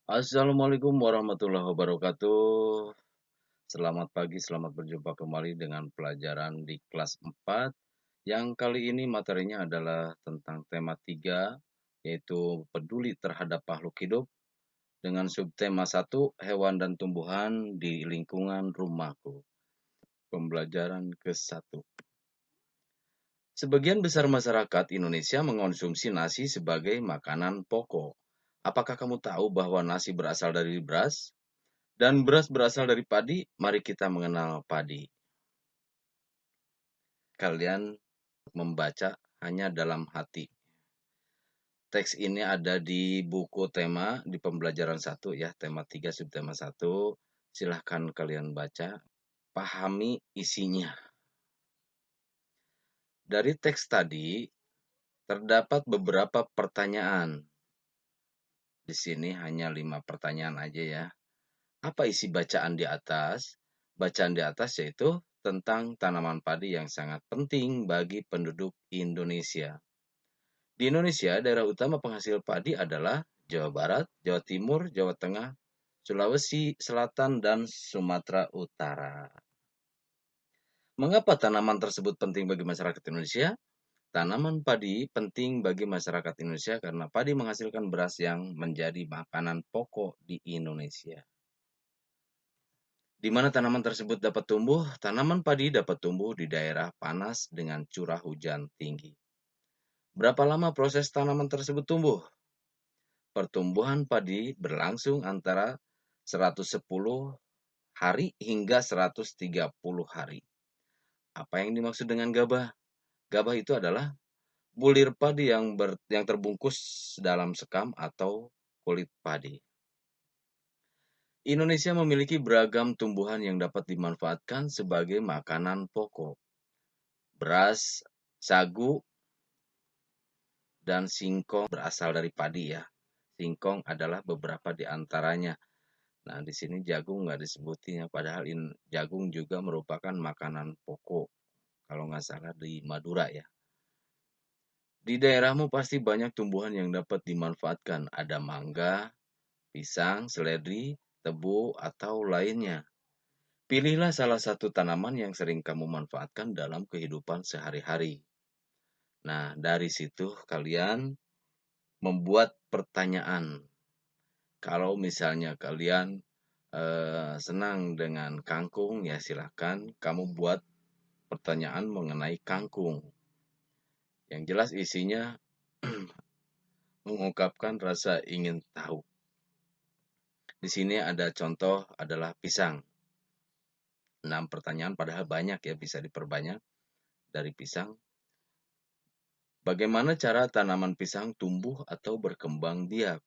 Assalamualaikum warahmatullahi wabarakatuh. Selamat pagi, selamat berjumpa kembali dengan pelajaran di kelas 4 yang kali ini materinya adalah tentang tema 3 yaitu peduli terhadap makhluk hidup dengan subtema 1 hewan dan tumbuhan di lingkungan rumahku. Pembelajaran ke-1. Sebagian besar masyarakat Indonesia mengonsumsi nasi sebagai makanan pokok. Apakah kamu tahu bahwa nasi berasal dari beras? Dan beras berasal dari padi, mari kita mengenal padi. Kalian membaca hanya dalam hati. Teks ini ada di buku tema di pembelajaran 1 ya, tema 3 subtema 1. Silahkan kalian baca, pahami isinya. Dari teks tadi terdapat beberapa pertanyaan. Di sini hanya 5 pertanyaan aja ya. Apa isi bacaan di atas? Bacaan di atas yaitu tentang tanaman padi yang sangat penting bagi penduduk Indonesia. Di Indonesia, daerah utama penghasil padi adalah Jawa Barat, Jawa Timur, Jawa Tengah, Sulawesi Selatan, dan Sumatera Utara. Mengapa tanaman tersebut penting bagi masyarakat Indonesia? Tanaman padi penting bagi masyarakat Indonesia karena padi menghasilkan beras yang menjadi makanan pokok di Indonesia. Di mana tanaman tersebut dapat tumbuh? Tanaman padi dapat tumbuh di daerah panas dengan curah hujan tinggi. Berapa lama proses tanaman tersebut tumbuh? Pertumbuhan padi berlangsung antara 110 hari hingga 130 hari. Apa yang dimaksud dengan gabah? Gabah itu adalah bulir padi yang terbungkus dalam sekam atau kulit padi. Indonesia memiliki beragam tumbuhan yang dapat dimanfaatkan sebagai makanan pokok. Beras, sagu, dan singkong berasal dari padi ya. Singkong adalah beberapa di antaranya. Nah, di sini jagung nggak disebutin ya, padahal jagung juga merupakan makanan pokok. Kalau nggak salah di Madura ya. Di daerahmu pasti banyak tumbuhan yang dapat dimanfaatkan. Ada mangga, pisang, seledri, tebu, atau lainnya. Pilihlah salah satu tanaman yang sering kamu manfaatkan dalam kehidupan sehari-hari. Nah, dari situ kalian membuat pertanyaan. Kalau misalnya kalian senang dengan kangkung, ya silahkan kamu buat pertanyaan mengenai kangkung. Yang jelas isinya mengungkapkan rasa ingin tahu. Di sini ada contoh adalah pisang. 6 pertanyaan padahal banyak ya, bisa diperbanyak dari pisang. Bagaimana cara tanaman pisang tumbuh atau berkembang biak?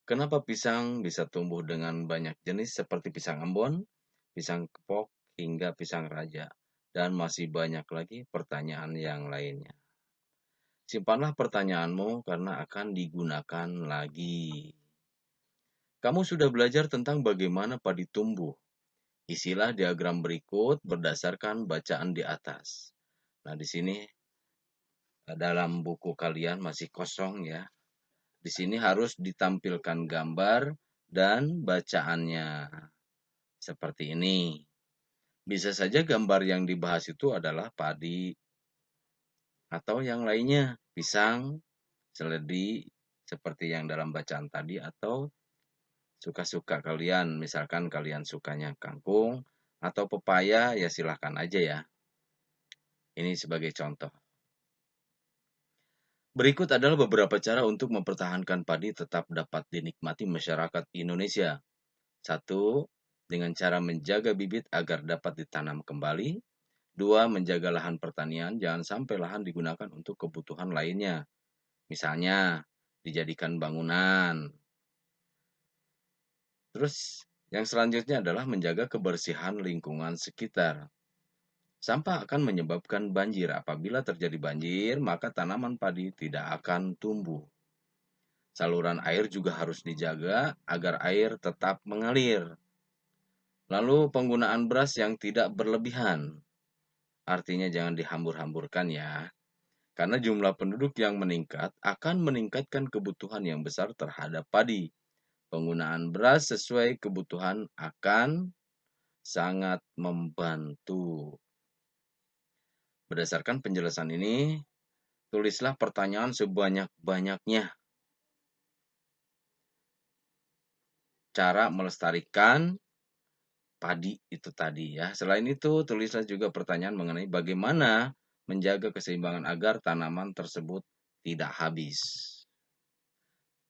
Kenapa pisang bisa tumbuh dengan banyak jenis seperti pisang ambon, pisang kepok, hingga pisang raja? Dan masih banyak lagi pertanyaan yang lainnya. Simpanlah pertanyaanmu karena akan digunakan lagi. Kamu sudah belajar tentang bagaimana padi tumbuh. Isilah diagram berikut berdasarkan bacaan di atas. Nah, di sini dalam buku kalian masih kosong ya. Di sini harus ditampilkan gambar dan bacaannya. Seperti ini. Bisa saja gambar yang dibahas itu adalah padi atau yang lainnya, pisang, seledri, seperti yang dalam bacaan tadi, atau suka-suka kalian. Misalkan kalian sukanya kangkung atau pepaya, ya silahkan aja ya. Ini sebagai contoh. Berikut adalah beberapa cara untuk mempertahankan padi tetap dapat dinikmati masyarakat Indonesia. 1. Dengan cara menjaga bibit agar dapat ditanam kembali. 2. Menjaga lahan pertanian, jangan sampai lahan digunakan untuk kebutuhan lainnya. Misalnya, dijadikan bangunan. Terus, yang selanjutnya adalah menjaga kebersihan lingkungan sekitar. Sampah akan menyebabkan banjir. Apabila terjadi banjir, maka tanaman padi tidak akan tumbuh. Saluran air juga harus dijaga agar air tetap mengalir. Lalu penggunaan beras yang tidak berlebihan. Artinya jangan dihambur-hamburkan ya. Karena jumlah penduduk yang meningkat akan meningkatkan kebutuhan yang besar terhadap padi. Penggunaan beras sesuai kebutuhan akan sangat membantu. Berdasarkan penjelasan ini, tulislah pertanyaan sebanyak-banyaknya. Cara melestarikan padi itu tadi ya. Selain itu, tulislah juga pertanyaan mengenai bagaimana menjaga keseimbangan agar tanaman tersebut tidak habis.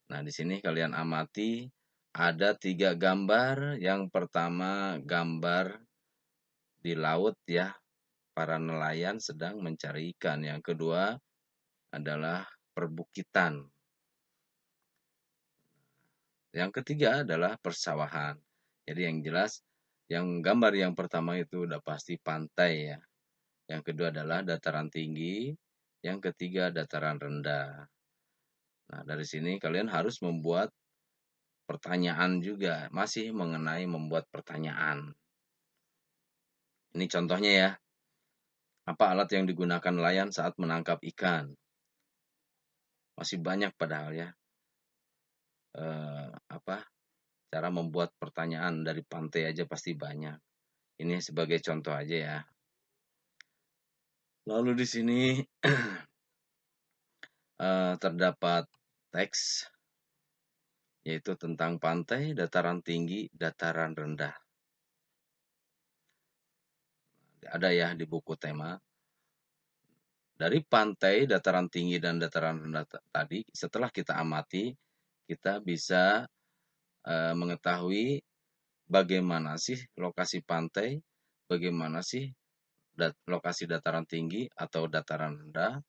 Nah, di sini kalian amati ada 3 gambar. Yang pertama gambar di laut ya, para nelayan sedang mencari ikan. Yang kedua adalah perbukitan. Yang ketiga adalah persawahan. Jadi yang jelas, yang gambar yang pertama itu udah pasti pantai ya. Yang kedua adalah dataran tinggi, yang ketiga dataran rendah. Nah, dari sini kalian harus membuat pertanyaan juga, masih mengenai membuat pertanyaan. Ini contohnya ya. Apa alat yang digunakan nelayan saat menangkap ikan? Masih banyak padahal ya. Cara membuat pertanyaan dari pantai aja pasti banyak. Ini sebagai contoh aja ya. Lalu di sini terdapat teks yaitu tentang pantai, dataran tinggi, dataran rendah. Ada ya di buku tema. Dari pantai, dataran tinggi, dan dataran rendah tadi, setelah kita amati, kita bisa mengetahui bagaimana sih lokasi pantai, bagaimana sih lokasi dataran tinggi atau dataran rendah,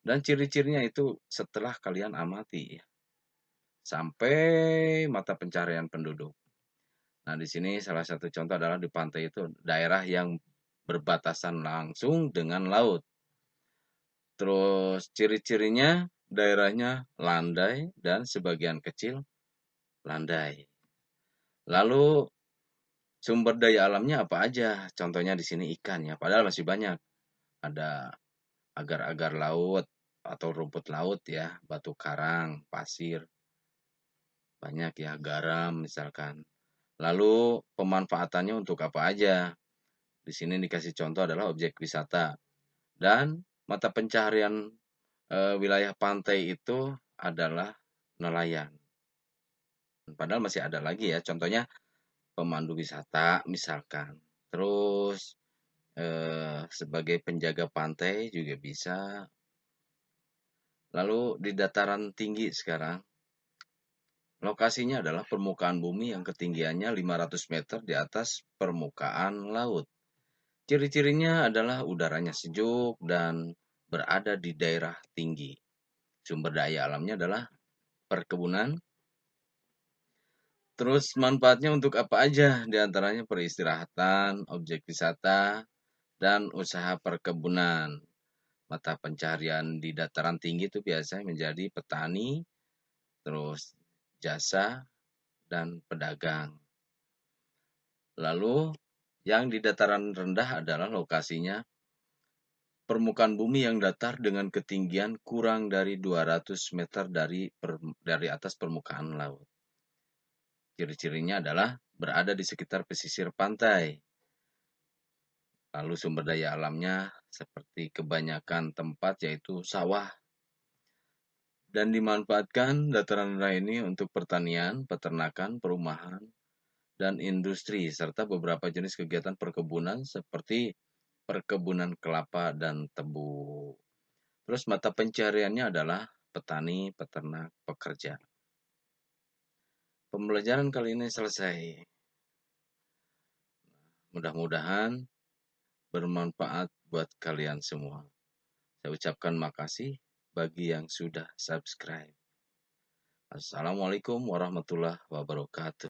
dan ciri-cirinya itu setelah kalian amati sampai mata pencaharian penduduk. Nah, di sini salah satu contoh adalah di pantai itu daerah yang berbatasan langsung dengan laut. Terus ciri-cirinya daerahnya landai dan sebagian kecil landai. Lalu sumber daya alamnya apa aja? Contohnya di sini ikan ya, padahal masih banyak. Ada agar-agar laut atau rumput laut ya, batu karang, pasir, banyak ya, garam misalkan. Lalu pemanfaatannya untuk apa aja? Di sini dikasih contoh adalah objek wisata. Dan mata pencaharian wilayah pantai itu adalah nelayan. Padahal masih ada lagi ya, contohnya pemandu wisata misalkan. Terus sebagai penjaga pantai juga bisa. Lalu di dataran tinggi sekarang, lokasinya adalah permukaan bumi yang ketinggiannya 500 meter di atas permukaan laut. Ciri-cirinya adalah udaranya sejuk dan berada di daerah tinggi. Sumber daya alamnya adalah perkebunan. Terus manfaatnya untuk apa aja? Di antaranya peristirahatan, objek wisata, dan usaha perkebunan. Mata pencaharian di dataran tinggi itu biasanya menjadi petani, terus jasa, dan pedagang. Lalu yang di dataran rendah adalah lokasinya permukaan bumi yang datar dengan ketinggian kurang dari 200 meter dari atas permukaan laut. Ciri-cirinya adalah berada di sekitar pesisir pantai. Lalu sumber daya alamnya seperti kebanyakan tempat yaitu sawah. Dan dimanfaatkan dataran rendah ini untuk pertanian, peternakan, perumahan, dan industri, serta beberapa jenis kegiatan perkebunan seperti perkebunan kelapa dan tebu. Terus mata pencariannya adalah petani, peternak, pekerja. Pembelajaran kali ini selesai. Mudah-mudahan bermanfaat buat kalian semua. Saya ucapkan makasih bagi yang sudah subscribe. Assalamualaikum warahmatullahi wabarakatuh.